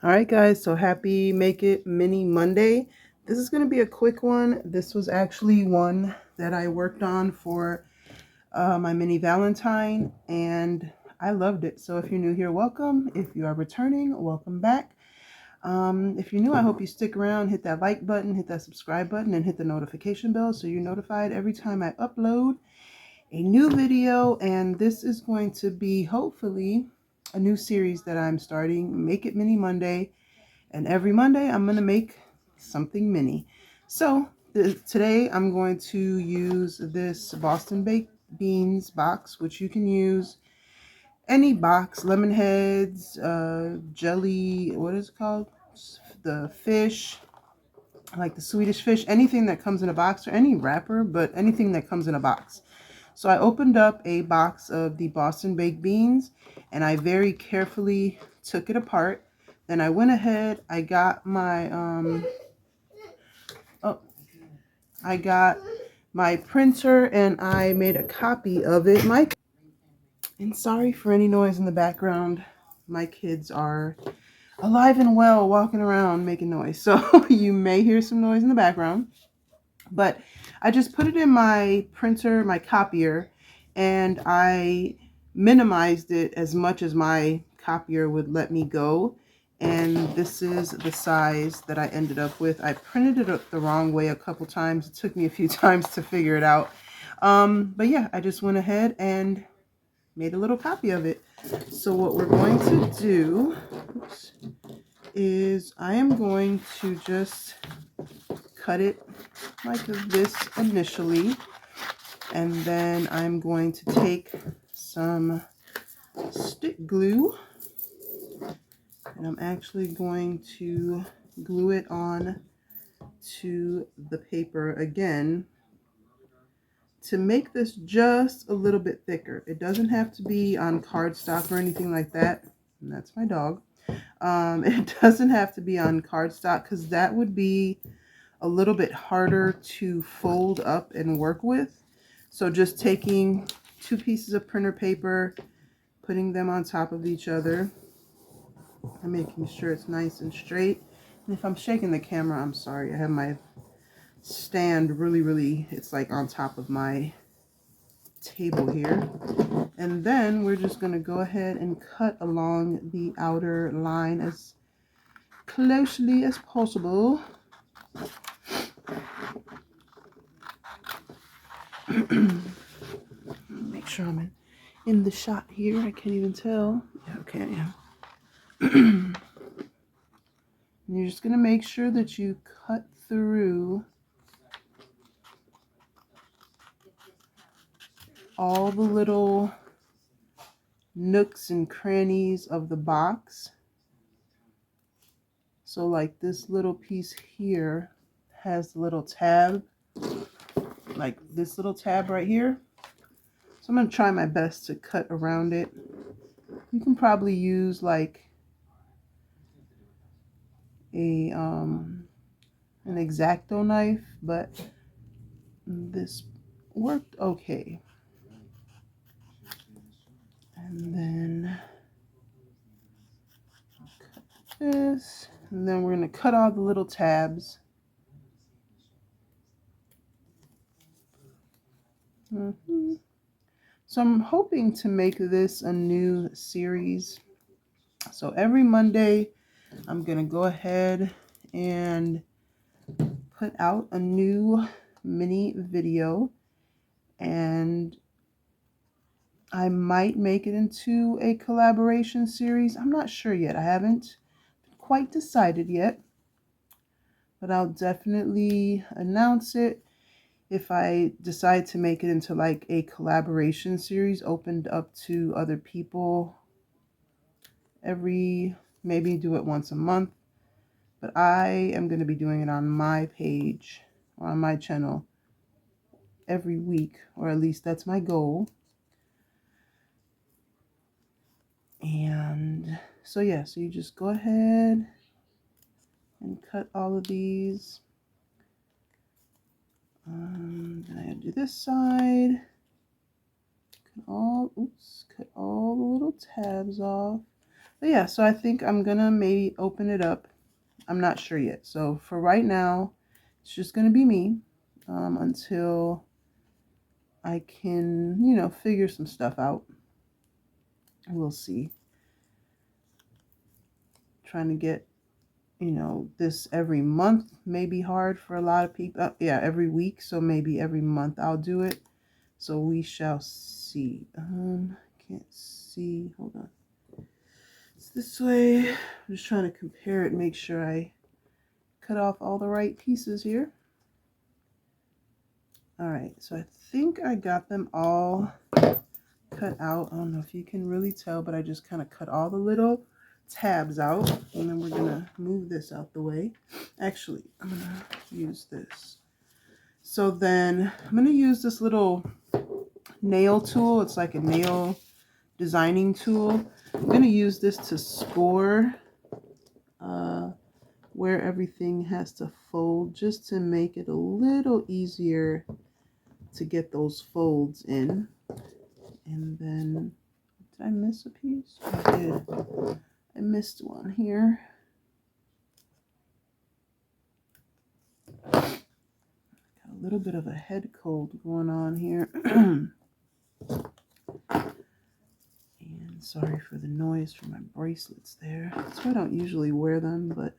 All right, guys, so happy Make It Mini Monday. This is going to be a quick one. This was actually one that I worked on for my mini Valentine, and I loved it. So if you're new here, welcome. If you are returning, welcome back. If you're new, I hope you stick around, hit that like button, hit that subscribe button, and hit the notification bell so you're notified every time I upload a new video. And this is going to be, hopefully, a new series that I'm starting, Make It Mini Monday. And every Monday, I'm going to make something mini. So today, I'm going to use this Boston Baked Beans box, which you can use any box, lemon heads, jelly, what is it called? The fish, like the Swedish fish, anything that comes in a box, or any wrapper, but anything that comes in a box. So I opened up a box of the Boston Baked Beans, and I very carefully took it apart. Then I went ahead, I got my printer, and I made a copy of it. And sorry for any noise in the background. My kids are alive and well, walking around making noise, so you may hear some noise in the background. But I just put it in my printer, my copier, and I minimized it as much as my copier would let me go. And this is the size that I ended up with. I printed it the wrong way a couple times. It took me a few times to figure it out. But yeah, I just went ahead and made a little copy of it. So what we're going to do is I am going to just cut it like this initially, and then I'm going to take some stick glue, and I'm actually going to glue it on to the paper again to make this just a little bit thicker. It doesn't have to be on cardstock or anything like that. And that's my dog. It doesn't have to be on cardstock because that would be a little bit harder to fold up and work with. So just taking 2 pieces of printer paper, putting them on top of each other, and making sure it's nice and straight. And if I'm shaking the camera, I'm sorry. I have my stand really, it's like on top of my table here. And then we're just going to go ahead and cut along the outer line as closely as possible. Make sure I'm in the shot here. I can't even tell. Yeah, okay, I am. And you're just going to make sure that you cut through all the little nooks and crannies of the box. So like this little piece here has the little tab, like this little tab right here. So I'm going to try my best to cut around it. You can probably use like an X-Acto knife, but this worked okay. And then cut this, and then we're going to cut all the little tabs. So I'm hoping to make this a new series. So every Monday, I'm going to go ahead and put out a new mini video, and I might make it into a collaboration series. I'm not sure yet. I haven't quite decided yet, but I'll definitely announce it if I decide to make it into like a collaboration series opened up to other people. Maybe do it once a month, but I am going to be doing it on my page, or on my channel, every week, or at least that's my goal. And so yeah, so you just go ahead and cut all of these. Then I gotta do this side. Cut all the little tabs off. But yeah, so I think I'm gonna maybe open it up. I'm not sure yet. So for right now, it's just gonna be me until I can, you know, figure some stuff out. We'll see. Trying to get, you know, this every month may be hard for a lot of people. Yeah, every week. So maybe every month I'll do it. So we shall see. Can't see. Hold on. It's this way. I'm just trying to compare it, make sure I cut off all the right pieces here. All right, so I think I got them all cut out. I don't know if you can really tell, but I just kind of cut all the little tabs out, and then we're gonna move this out the way. Actually, I'm gonna use this. So then I'm gonna use this little nail tool. It's like a nail designing tool. I'm gonna use this to score where everything has to fold, just to make it a little easier to get those folds in. And then, did I miss a piece? I did. I missed one here. Got a little bit of a head cold going on here. And sorry for the noise from my bracelets there. So I don't usually wear them, but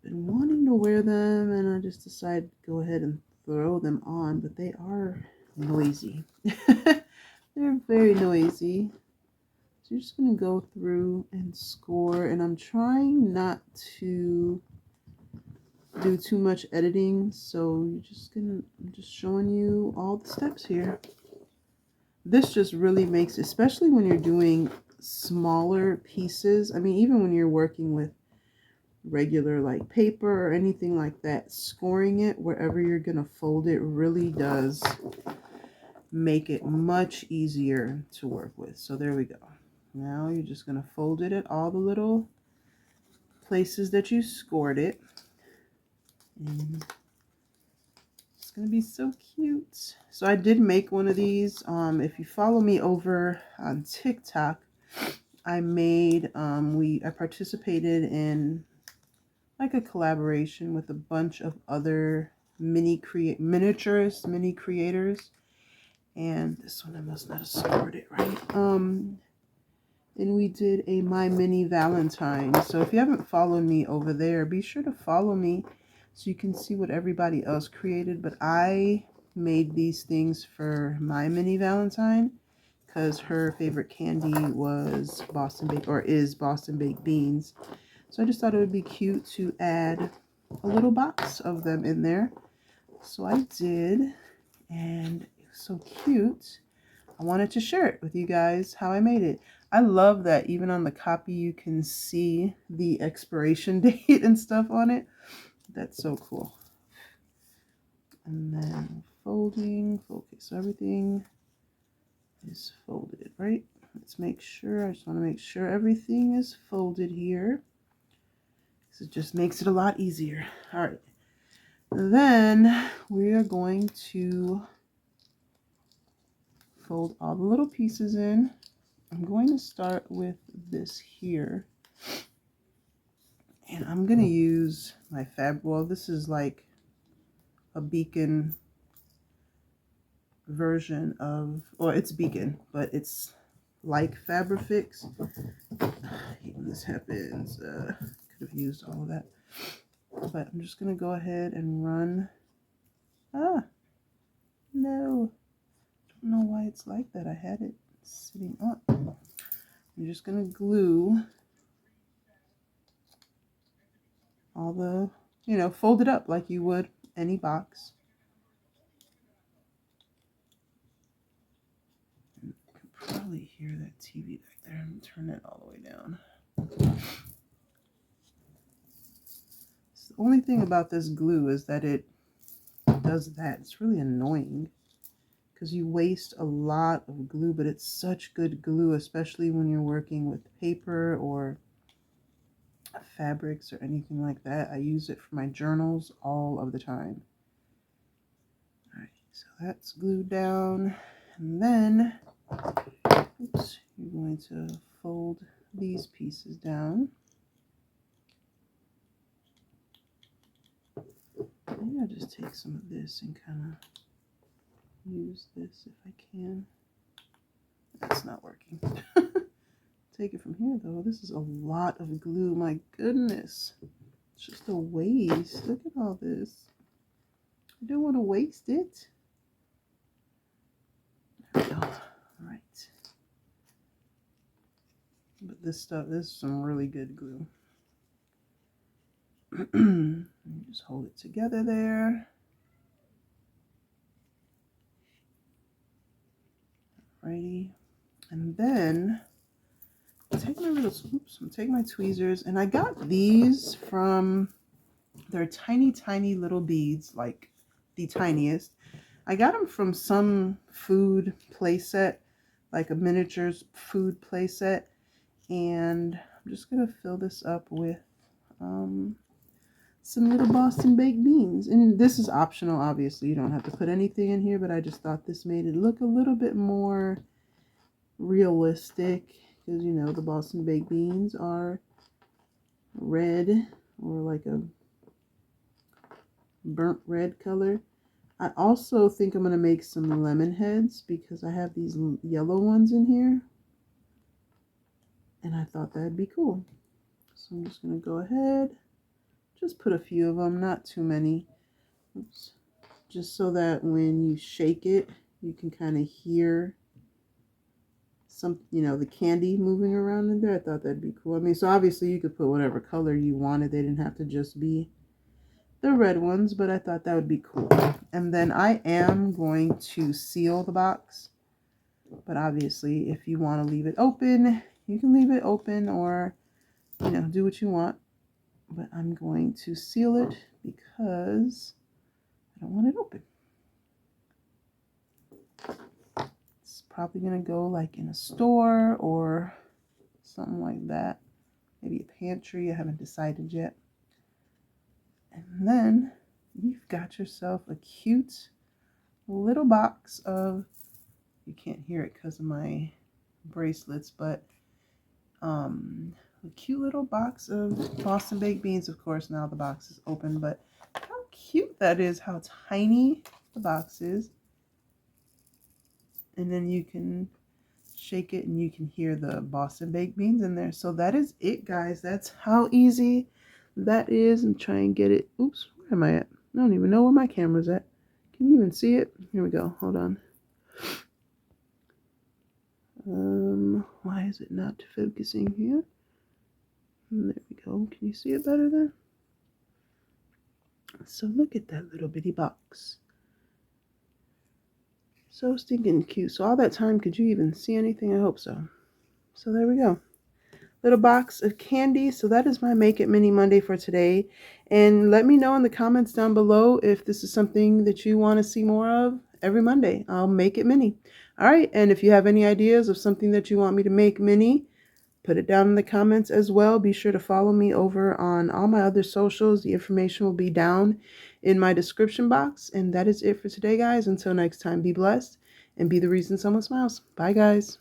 been wanting to wear them, and I just decided to go ahead and throw them on, but they are noisy. They're very noisy. So you're just going to go through and score, and I'm trying not to do too much editing, so I'm just showing you all the steps here. This just really makes, especially when you're doing smaller pieces, I mean, even when you're working with regular like paper or anything like that, scoring it wherever you're going to fold it really does make it much easier to work with. So there we go. Now you're just going to fold it at all the little places that you scored it. And it's going to be so cute. So I did make one of these. If you follow me over on TikTok, I made, I participated in like a collaboration with a bunch of other mini creators. And this one I must not have scored it right. And we did a My Mini Valentine. So if you haven't followed me over there, be sure to follow me so you can see what everybody else created. But I made these things for my Mini Valentine because her favorite candy was is Boston baked beans. So I just thought it would be cute to add a little box of them in there. So I did, and it was so cute. I wanted to share it with you guys how I made it. I love that even on the copy you can see the expiration date and stuff on it. That's so cool. And then folding. Okay, so everything is folded, right? Let's make sure. I just want to make sure everything is folded here. So it just makes it a lot easier. All right. Then we are going to fold all the little pieces in. I'm going to start with this here. And I'm going to use my well, this is like a Beacon version of, or it's Beacon, but it's like Fabrifix. When this happens, could have used all of that. But I'm just going to go ahead and run. No. Don't know why it's like that. I had it sitting up. I'm just going to glue all the, fold it up like you would any box. You can probably hear that TV back there. I'm going to turn it all the way down. So the only thing about this glue is that it does that. It's really annoying because you waste a lot of glue, but it's such good glue, especially when you're working with paper or fabrics or anything like that. I use it for my journals all of the time. All right, so that's glued down, and then you're going to fold these pieces down. Maybe I'll just take some of this and kind of use this if I can. That's not working. Take it from here though. This is a lot of glue. My goodness. It's just a waste. Look at all this. I don't want to waste it. There we go. All right. But this stuff, this is some really good glue. Just hold it together there. Alrighty. And then take my little, take my tweezers, and I got these from, they're tiny, tiny little beads, like the tiniest. I got them from some food playset, like a miniatures food playset, and I'm just gonna fill this up with some little Boston baked beans. And this is optional, obviously. You don't have to put anything in here, but I just thought this made it look a little bit more realistic, because you know the Boston baked beans are red, or like a burnt red color. I also think I'm going to make some lemon heads because I have these yellow ones in here, and I thought that'd be cool. So I'm just going to go ahead, just put a few of them, not too many. Oops. Just so that when you shake it, you can kind of hear some, you know, the candy moving around in there. I thought that'd be cool. I mean, so obviously you could put whatever color you wanted. They didn't have to just be the red ones, but I thought that would be cool. And then I am going to seal the box, but obviously if you want to leave it open, you can leave it open, or, you know, do what you want. But I'm going to seal it because I don't want it open. It's probably going to go like in a store or something like that. Maybe a pantry. I haven't decided yet. And then you've got yourself a cute little box of, you can't hear it because of my bracelets, but a cute little box of Boston baked beans. Of course, now the box is open, but how cute that is, how tiny the box is. And then you can shake it and you can hear the Boston baked beans in there. So that is it, guys. That's how easy that is. And try and get it. Oops, where am I at? I don't even know where my camera's at. Can you even see it? Here we go. Hold on. Why is it not focusing here? There we go. Can you see it better there? So look at that little bitty box. So stinking cute. So all that time, could you even see anything? I hope so. So there we go. Little box of candy. So that is my Make It Mini Monday for today. And let me know in the comments down below if this is something that you want to see more of every Monday. I'll make it mini. All right. And if you have any ideas of something that you want me to make mini, put it down in the comments as well. Be sure to follow me over on all my other socials. The information will be down in my description box. And that is it for today, guys. Until next time, be blessed and be the reason someone smiles. Bye, guys.